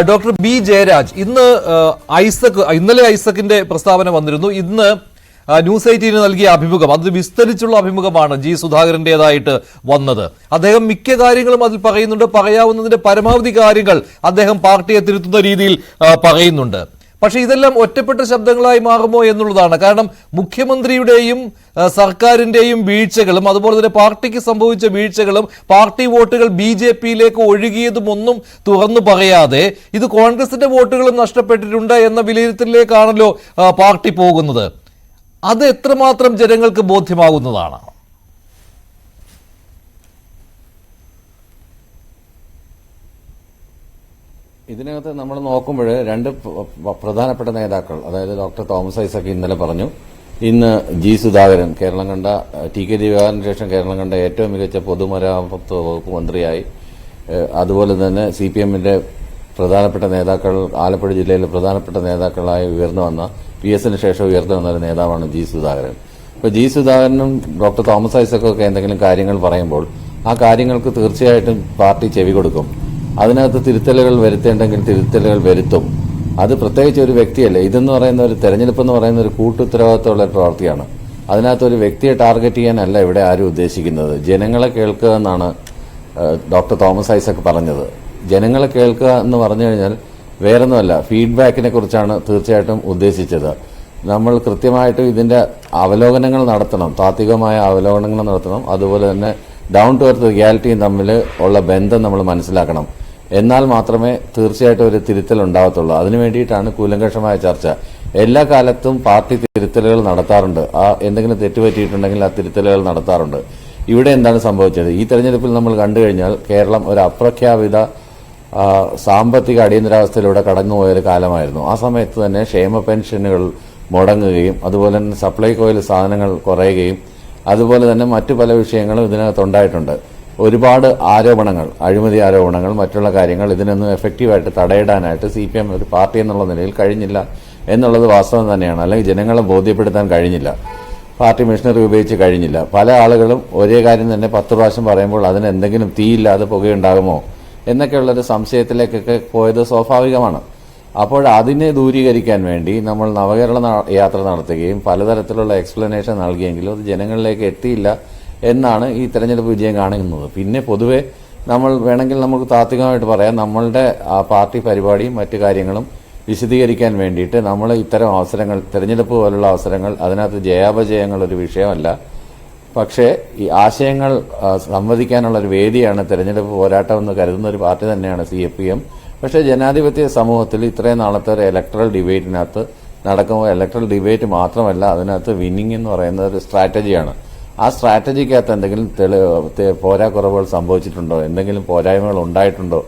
Doctor B Jayaraj, ഇന്നലെ ഐസക്കിന്റെ പ്രസ്താവന വന്നിരുന്നു. ഇന്ന് ന്യൂസ് 18 നൽകിയ അഭിമുഖം, അത് വിസ്തരിച്ചുള്ള അഭിമുഖമാണ് ജി സുധാകരന്റേതായിട്ട് വന്നത്. അദ്ദേഹം മിക്ക കാര്യങ്ങളും അതിൽ പറയുന്നുണ്ട്. പറയാവുന്നതിന്റെ പരമാവധി കാര്യങ്ങൾ അദ്ദേഹം പാർട്ടിയെ തിരുത്തുന്ന രീതിയിൽ പറയുന്നുണ്ട്. പക്ഷേ ഇതെല്ലാം ഒറ്റപ്പെട്ട ശബ്ദങ്ങളായി മാറുമോ എന്നുള്ളതാണ്. കാരണം മുഖ്യമന്ത്രിയുടെയും സർക്കാരിന്റെയും വീഴ്ചകളും അതുപോലെ തന്നെ പാർട്ടിക്ക് സംഭവിച്ച വീഴ്ചകളും പാർട്ടി വോട്ടുകൾ BJP-യിലേക്ക് ഒഴുകിയതും ഒന്നും തുറന്നു പറയാതെ ഇത് കോൺഗ്രസിന്റെ വോട്ടുകളും നഷ്ടപ്പെട്ടിട്ടുണ്ട് എന്ന വിലയിരുത്തലിലേക്കാണല്ലോ പാർട്ടി പോകുന്നത്. അത് എത്രമാത്രം ജനങ്ങൾക്ക് ബോധ്യമാകുന്നതാണ്? ഇതിനകത്ത് നമ്മൾ നോക്കുമ്പോൾ രണ്ട് പ്രധാനപ്പെട്ട നേതാക്കൾ, അതായത് ഡോക്ടർ തോമസ് ഐസക് ഇന്നലെ പറഞ്ഞു, ഇന്ന് ജി സുധാകരൻ കേരളം കണ്ട TK ദിവാകരന് ശേഷം കേരളം കണ്ട ഏറ്റവും മികച്ച പൊതുമരാമത്ത് വകുപ്പ് മന്ത്രിയായി, അതുപോലെ തന്നെ CPM-ന്റെ പ്രധാനപ്പെട്ട നേതാക്കൾ, ആലപ്പുഴ ജില്ലയിലെ പ്രധാനപ്പെട്ട നേതാക്കളായി ഉയർന്നു വന്ന PS-ന് ശേഷം ഉയർന്നു വന്ന ഒരു നേതാവാണ് ജി സുധാകരൻ. ഇപ്പോൾ ജി സുധാകരനും ഡോക്ടർ തോമസ് ഐസക്കൊക്കെ എന്തെങ്കിലും കാര്യങ്ങൾ പറയുമ്പോൾ ആ കാര്യങ്ങൾക്ക് തീർച്ചയായിട്ടും പാർട്ടി ചെവി കൊടുക്കും. അതിനകത്ത് തിരുത്തലുകൾ വരുത്തേണ്ടെങ്കിൽ തിരുത്തലുകൾ വരുത്തും. അത് പ്രത്യേകിച്ച് ഒരു വ്യക്തിയല്ല. ഇതെന്ന് പറയുന്ന ഒരു തെരഞ്ഞെടുപ്പ് എന്ന് പറയുന്ന ഒരു കൂട്ടുത്തരവാദിത്തമുള്ള ഒരു പ്രവൃത്തിയാണ്. അതിനകത്ത് ഒരു വ്യക്തിയെ ടാർഗറ്റ് ചെയ്യാനല്ല ഇവിടെ ആരും ഉദ്ദേശിക്കുന്നത്. ജനങ്ങളെ കേൾക്കുക എന്നാണ് ഡോക്ടർ തോമസ് ഐസക് പറഞ്ഞത്. ജനങ്ങളെ കേൾക്കുക എന്ന് പറഞ്ഞു കഴിഞ്ഞാൽ വേറൊന്നുമല്ല, ഫീഡ്ബാക്കിനെ കുറിച്ചാണ് തീർച്ചയായിട്ടും ഉദ്ദേശിച്ചത്. നമ്മൾ കൃത്യമായിട്ട് ഇതിന്റെ അവലോകനങ്ങൾ നടത്തണം, താത്വികമായ അവലോകനങ്ങൾ നടത്തണം. അതുപോലെ തന്നെ ഡൗൺ ടു എർത്ത് റിയാലിറ്റിയും തമ്മിൽ ഉള്ള ബന്ധം നമ്മൾ മനസ്സിലാക്കണം. എന്നാൽ മാത്രമേ തീർച്ചയായിട്ടും ഒരു തിരുത്തൽ ഉണ്ടാവത്തുള്ളൂ. അതിനു വേണ്ടിയിട്ടാണ് കൂലങ്കഷമായ ചർച്ച. എല്ലാ കാലത്തും പാർട്ടി തിരുത്തലുകൾ നടത്താറുണ്ട്. എന്തെങ്കിലും തെറ്റുപറ്റിയിട്ടുണ്ടെങ്കിൽ ആ തിരുത്തലുകൾ നടത്താറുണ്ട്. ഇവിടെ എന്താണ് സംഭവിച്ചത്? ഈ തെരഞ്ഞെടുപ്പിൽ നമ്മൾ കണ്ടു കഴിഞ്ഞാൽ കേരളം ഒരു അപ്രഖ്യാപിത സാമ്പത്തിക അടിയന്തരാവസ്ഥയിലൂടെ കടന്നുപോയൊരു കാലമായിരുന്നു. ആ സമയത്ത് തന്നെ ക്ഷേമ പെൻഷനുകൾ മുടങ്ങുകയും അതുപോലെ തന്നെ സപ്ലൈകോയിൽ സാധനങ്ങൾ കുറയുകയും അതുപോലെ തന്നെ മറ്റു പല വിഷയങ്ങളും ഇതിനകത്തുണ്ടായിട്ടുണ്ട്. ഒരുപാട് ആരോപണങ്ങൾ, അഴിമതി ആരോപണങ്ങൾ, മറ്റുള്ള കാര്യങ്ങൾ, ഇതിനൊന്നും എഫക്റ്റീവായിട്ട് തടയിടാനായിട്ട് CPM ഒരു പാർട്ടി എന്നുള്ള നിലയിൽ കഴിഞ്ഞില്ല എന്നുള്ളത് വാസ്തവം തന്നെയാണ്. അല്ലെങ്കിൽ ജനങ്ങളെ ബോധ്യപ്പെടുത്താൻ കഴിഞ്ഞില്ല, പാർട്ടി മെഷീനറി ഉപയോഗിച്ച് കഴിഞ്ഞില്ല. പല ആളുകളും ഒരേ കാര്യം തന്നെ 10 പ്രാവശ്യം പറയുമ്പോൾ അതിന് എന്തെങ്കിലും തീയില്ലാതെ പുകയുണ്ടാകുമോ എന്നൊക്കെയുള്ളൊരു സംശയത്തിലേക്കൊക്കെ പോയത് സ്വാഭാവികമാണ്. അപ്പോൾ അതിനെ ദൂരീകരിക്കാൻ വേണ്ടി നമ്മൾ നവകേരള യാത്ര നടത്തുകയും പലതരത്തിലുള്ള എക്സ്പ്ലനേഷൻ നൽകിയെങ്കിലും അത് ജനങ്ങളിലേക്ക് എത്തിയില്ല എന്നാണ് ഈ തെരഞ്ഞെടുപ്പ് വിജയം കാണിക്കുന്നത്. പിന്നെ പൊതുവെ നമ്മൾ വേണമെങ്കിൽ നമുക്ക് താത്വികമായിട്ട് പറയാം, നമ്മളുടെ പാർട്ടി പരിപാടിയും മറ്റു കാര്യങ്ങളും വിശദീകരിക്കാൻ വേണ്ടിയിട്ട് നമ്മൾ ഇത്തരം അവസരങ്ങൾ, തെരഞ്ഞെടുപ്പ് പോലുള്ള അവസരങ്ങൾ, അതിനകത്ത് ജയാപജയങ്ങൾ ഒരു വിഷയമല്ല. പക്ഷേ ഈ ആശയങ്ങൾ സംവദിക്കാനുള്ള ഒരു വേദിയാണ് തെരഞ്ഞെടുപ്പ് പോരാട്ടം എന്ന് കരുതുന്ന ഒരു പാർട്ടി തന്നെയാണ് CPM. പക്ഷേ ജനാധിപത്യ സമൂഹത്തിൽ ഇത്രയും നാളത്തെ ഒരു ഇലക്ട്രൽ ഡിബേറ്റിനകത്ത് നടക്കുമ്പോൾ ഇലക്ട്രൽ ഡിബേറ്റ് മാത്രമല്ല, അതിനകത്ത് വിന്നിംഗ് എന്ന് പറയുന്നത് ഒരു സ്ട്രാറ്റജിയാണ്. ആ സ്ട്രാറ്റജിക്കകത്ത് എന്തെങ്കിലും പോരാക്കുറവുകൾ സംഭവിച്ചിട്ടുണ്ടോ, എന്തെങ്കിലും പോരായ്മകൾ ഉണ്ടായിട്ടുണ്ടോ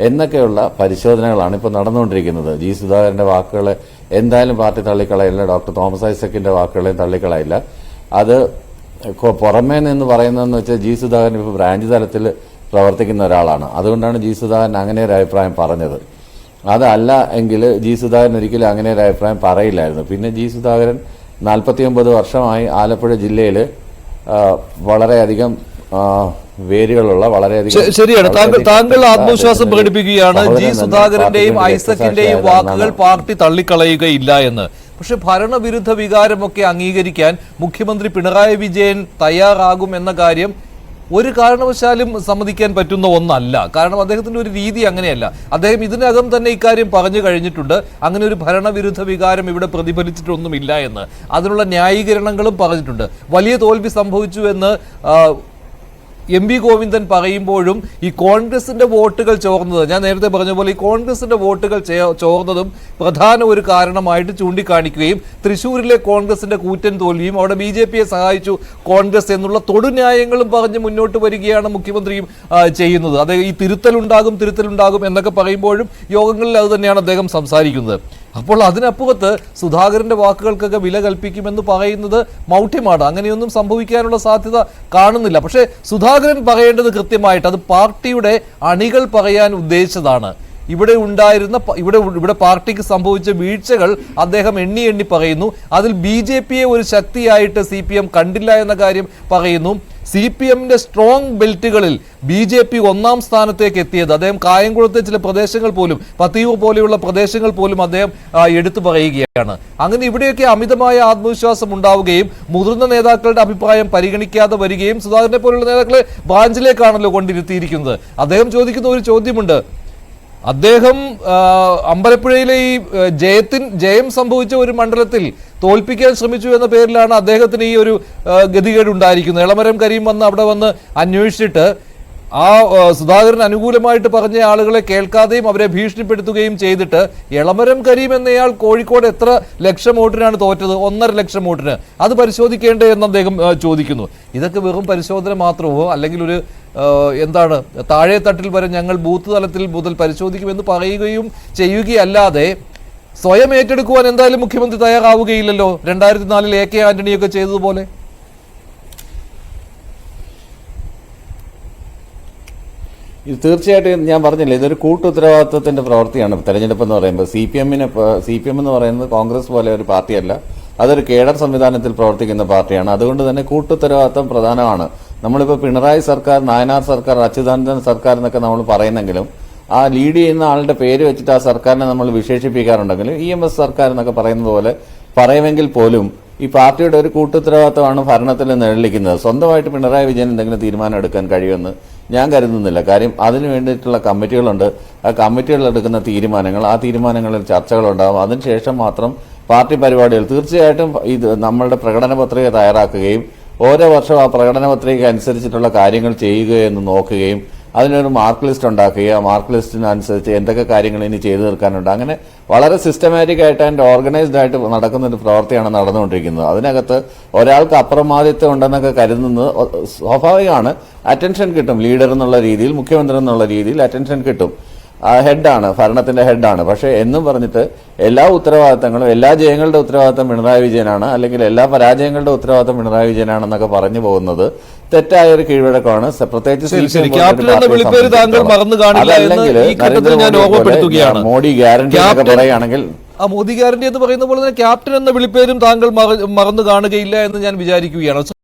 എന്നൊക്കെയുള്ള പരിശോധനകളാണ് ഇപ്പോൾ നടന്നുകൊണ്ടിരിക്കുന്നത്. ജി സുധാകരന്റെ വാക്കുകളെ എന്തായാലും പാർട്ടി തള്ളിക്കളയില്ല, ഡോക്ടർ തോമസ് ഐസക്കിന്റെ വാക്കുകളെയും തള്ളിക്കളയില്ല. അത് പുറമേ നിന്ന് പറയുന്നതെന്ന് വെച്ചാൽ ജി സുധാകരൻ ഇപ്പോൾ ബ്രാഞ്ച് തലത്തിൽ പ്രവർത്തിക്കുന്ന ഒരാളാണ്. അതുകൊണ്ടാണ് ജി സുധാകരൻ അങ്ങനെ ഒരു അഭിപ്രായം പറഞ്ഞത്. അതല്ല എങ്കിൽ ജി സുധാകരൻ ഒരിക്കലും അങ്ങനെ ഒരു അഭിപ്രായം പറയില്ലായിരുന്നു. പിന്നെ ജി സുധാകരൻ 49 വർഷമായി ആലപ്പുഴ ജില്ലയിൽ വളരെയധികം വേരുകളുള്ള വളരെയധികം. ശരിയാണ്, താങ്കൾ ആത്മവിശ്വാസം പ്രകടിപ്പിക്കുകയാണ് ജി സുധാകരന്റെയും ഐസക്കിന്റെയും വാക്കുകൾ പാർട്ടി തള്ളിക്കളയുകയില്ല എന്ന്. പക്ഷെ ഭരണവിരുദ്ധ വികാരമൊക്കെ അംഗീകരിക്കാൻ മുഖ്യമന്ത്രി പിണറായി വിജയൻ തയ്യാറാകും എന്ന കാര്യം ഒരു കാരണവശാലും സമ്മതിക്കാൻ പറ്റുന്ന ഒന്നല്ല. കാരണം അദ്ദേഹത്തിന്റെ ഒരു രീതി അങ്ങനെയല്ല. അദ്ദേഹം ഇതിനകം തന്നെ ഇക്കാര്യം പറഞ്ഞു കഴിഞ്ഞിട്ടുണ്ട്. അങ്ങനെ ഒരു ഭരണവിരുദ്ധ വികാരം ഇവിടെ പ്രതിഫലിച്ചിട്ടൊന്നുമില്ല എന്ന്, അതിനുള്ള ന്യായീകരണങ്ങളും പറഞ്ഞിട്ടുണ്ട്. വലിയ തോൽവി സംഭവിച്ചു എന്ന് MV ഗോവിന്ദൻ പറയുമ്പോഴും ഈ കോൺഗ്രസിന്റെ വോട്ടുകൾ ചോർന്നത്, ഞാൻ നേരത്തെ പറഞ്ഞ പോലെ ഈ കോൺഗ്രസിന്റെ വോട്ടുകൾ ചോർന്നതും പ്രധാന ഒരു കാരണമായിട്ട് ചൂണ്ടിക്കാണിക്കുകയും തൃശ്ശൂരിലെ കോൺഗ്രസിന്റെ കൂറ്റൻ തോൽവിയും അവിടെ BJP-യെ സഹായിച്ചു കോൺഗ്രസ് എന്നുള്ള തൊടുന്യായങ്ങളും പറഞ്ഞ് മുന്നോട്ട് വരികയാണ് മുഖ്യമന്ത്രിയും ചെയ്യുന്നത്. അത് ഈ തിരുത്തലുണ്ടാകും എന്നൊക്കെ പറയുമ്പോഴും യോഗങ്ങളിൽ അത് തന്നെയാണ് അദ്ദേഹം സംസാരിക്കുന്നത്. അപ്പോൾ അതിനപ്പുറത്ത് സുധാകരന്റെ വാക്കുകൾക്കൊക്കെ വില കൽപ്പിക്കുമെന്ന് പറയുന്നത് മൗഢ്യമാണ്. അങ്ങനെയൊന്നും സംഭവിക്കാനുള്ള സാധ്യത കാണുന്നില്ല. പക്ഷേ സുധാകരൻ പറയേണ്ടത് കൃത്യമായിട്ട് അത് പാർട്ടിയുടെ അണികൾ പറയാൻ ഉദ്ദേശിച്ചതാണ്. ഇവിടെ പാർട്ടിക്ക് സംഭവിച്ച വീഴ്ചകൾ അദ്ദേഹം എണ്ണി പറയുന്നു. അതിൽ BJP-യെ ഒരു ശക്തിയായിട്ട് CPM കണ്ടില്ല എന്ന കാര്യം പറയുന്നു. CPM-ന്റെ സ്ട്രോങ് ബെൽറ്റുകളിൽ BJP ഒന്നാം സ്ഥാനത്തേക്ക് എത്തിയത്. അദ്ദേഹം കായംകുളത്തെ ചില പ്രദേശങ്ങൾ പോലും, പത്തിയൂർ പോലെയുള്ള പ്രദേശങ്ങൾ പോലും അദ്ദേഹം എടുത്തു പറയുകയാണ്. അങ്ങനെ ഇവിടെയൊക്കെ അമിതമായ ആത്മവിശ്വാസം ഉണ്ടാവുകയും മുതിർന്ന നേതാക്കളുടെ അഭിപ്രായം പരിഗണിക്കാതെ വരികയും സുധാകരനെ പോലുള്ള നേതാക്കളെ ബ്രാഞ്ചിലേക്കാണല്ലോ കൊണ്ടിരുത്തിയിരിക്കുന്നത്. അദ്ദേഹം ചോദിക്കുന്ന ഒരു ചോദ്യമുണ്ട്. അദ്ദേഹം അമ്പലപ്പുഴയിലെ ഈ ജയം സംഭവിച്ച ഒരു മണ്ഡലത്തിൽ തോൽപ്പിക്കാൻ ശ്രമിച്ചു എന്ന പേരിലാണ് അദ്ദേഹത്തിന് ഈ ഒരു ഗതികേട് ഉണ്ടായിരിക്കുന്നത്. എളമരം കരീം അവിടെ വന്ന് അന്വേഷിച്ചിട്ട് ആ സുധാകരൻ അനുകൂലമായിട്ട് പറഞ്ഞ ആളുകളെ കേൾക്കാതെയും അവരെ ഭീഷണിപ്പെടുത്തുകയും ചെയ്തിട്ട് എളമരം കരീം എന്നയാൾ കോഴിക്കോട് എത്ര ലക്ഷം വോട്ടിനാണ് തോറ്റത്? 1.5 ലക്ഷം വോട്ടിന്. അത് പരിശോധിക്കേണ്ടേ എന്ന് അദ്ദേഹം ചോദിക്കുന്നു. ഇതൊക്കെ വെറും പരിശോധന മാത്രമോ അല്ലെങ്കിൽ ഒരു എന്താണ് താഴെ തട്ടിൽ വരെ ഞങ്ങൾ ബൂത്ത് തലത്തിൽ മുതൽ പരിശോധിക്കുമെന്ന് പറയുകയും ചെയ്യുകയല്ലാതെ സ്വയം ഏറ്റെടുക്കുവാൻ എന്തായാലും മുഖ്യമന്ത്രി തയ്യാറാവുകയില്ലല്ലോ, 2004 AK ആന്റണിയൊക്കെ ചെയ്തതുപോലെ. ഇത് തീർച്ചയായിട്ടും ഞാൻ പറഞ്ഞില്ലേ, ഇതൊരു കൂട്ടുത്തരവാദിത്വത്തിന്റെ പ്രവൃത്തിയാണ് തെരഞ്ഞെടുപ്പ് എന്ന് പറയുമ്പോൾ. CPM എന്ന് പറയുന്നത് കോൺഗ്രസ് പോലെ ഒരു പാർട്ടിയല്ല, അതൊരു കേഡർ സംവിധാനത്തിൽ പ്രവർത്തിക്കുന്ന പാർട്ടിയാണ്. അതുകൊണ്ട് തന്നെ കൂട്ടുത്തരവാദിത്വം പ്രധാനമാണ്. നമ്മളിപ്പോൾ പിണറായി സർക്കാർ, നായനാർ സർക്കാർ, അച്യുതാനന്ദൻ സർക്കാർ എന്നൊക്കെ നമ്മൾ പറയുന്നെങ്കിലും ആ ലീഡ് ചെയ്യുന്ന ആളുടെ പേര് വെച്ചിട്ട് ആ സർക്കാരിനെ നമ്മൾ വിശേഷിപ്പിക്കാറുണ്ടെങ്കിലും EMS സർക്കാർ എന്നൊക്കെ പറയുന്നത് പോലെ പറയുമെങ്കിൽ പോലും ഈ പാർട്ടിയുടെ ഒരു കൂട്ടുത്തരവാദിത്വമാണ് ഭരണത്തിൽ നിഴലിക്കുന്നത്. സ്വന്തമായിട്ട് പിണറായി വിജയൻ എന്തെങ്കിലും തീരുമാനം എടുക്കാൻ കഴിയുമെന്ന് ഞാൻ കരുതുന്നില്ല. കാര്യം അതിനു വേണ്ടിയിട്ടുള്ള കമ്മിറ്റികളുണ്ട്. ആ കമ്മിറ്റികൾ എടുക്കുന്ന തീരുമാനങ്ങൾ, ആ തീരുമാനങ്ങളിൽ ചർച്ചകളുണ്ടാകും. അതിനുശേഷം മാത്രം പാർട്ടി പരിപാടികൾ തീർച്ചയായിട്ടും ഇത് നമ്മളുടെ പ്രകടന പത്രിക തയ്യാറാക്കുകയും ഓരോ വർഷവും ആ പ്രകടന പത്രിക അനുസരിച്ചിട്ടുള്ള കാര്യങ്ങൾ ചെയ്യുകയെന്ന് നോക്കുകയും അതിനൊരു മാർക്ക് ലിസ്റ്റ് ഉണ്ടാക്കുകയും ആ മാർക്ക് ലിസ്റ്റിനനുസരിച്ച് എന്തൊക്കെ കാര്യങ്ങൾ ഇനി ചെയ്തു തീർക്കാനുണ്ട്, അങ്ങനെ വളരെ സിസ്റ്റമാറ്റിക് ആയിട്ട് ആൻഡ് ഓർഗനൈസ്ഡ് ആയിട്ട് നടക്കുന്ന ഒരു പ്രവൃത്തിയാണ് നടന്നുകൊണ്ടിരിക്കുന്നത്. അതിനകത്ത് ഒരാൾക്ക് അപ്രമാദിത്വം ഉണ്ടെന്നൊക്കെ കരുതുന്നത് സ്വാഭാവികമാണ്. അറ്റൻഷൻ കിട്ടും, ലീഡർ എന്നുള്ള രീതിയിൽ, മുഖ്യമന്ത്രി എന്നുള്ള രീതിയിൽ അറ്റൻഷൻ കിട്ടും. ഹെഡാണ്, ഭരണത്തിന്റെ ഹെഡാണ്. പക്ഷെ എന്നും പറഞ്ഞിട്ട് എല്ലാ ഉത്തരവാദിത്തങ്ങളും, എല്ലാ ജയങ്ങളുടെ ഉത്തരവാദിത്തം പിണറായി വിജയനാണ്, അല്ലെങ്കിൽ എല്ലാ പരാജയങ്ങളുടെ ഉത്തരവാദിത്തം പിണറായി വിജയനാണെന്നൊക്കെ പറഞ്ഞു പോകുന്നത് തെറ്റായ ഒരു കീഴ്വഴക്കമാണ്. പ്രത്യേകിച്ച് മോഡി ഗ്യാരണ്ടി എന്നൊക്കെ പറയുകയാണെങ്കിൽ മോദി ഗ്യാരണ്ടി എന്ന് പറയുന്ന പോലെ തന്നെ ക്യാപ്റ്റൻ എന്ന വിളിപ്പേരും താങ്കൾ മറന്നു കാണുകയില്ല എന്ന് ഞാൻ വിചാരിക്കുകയാണ്.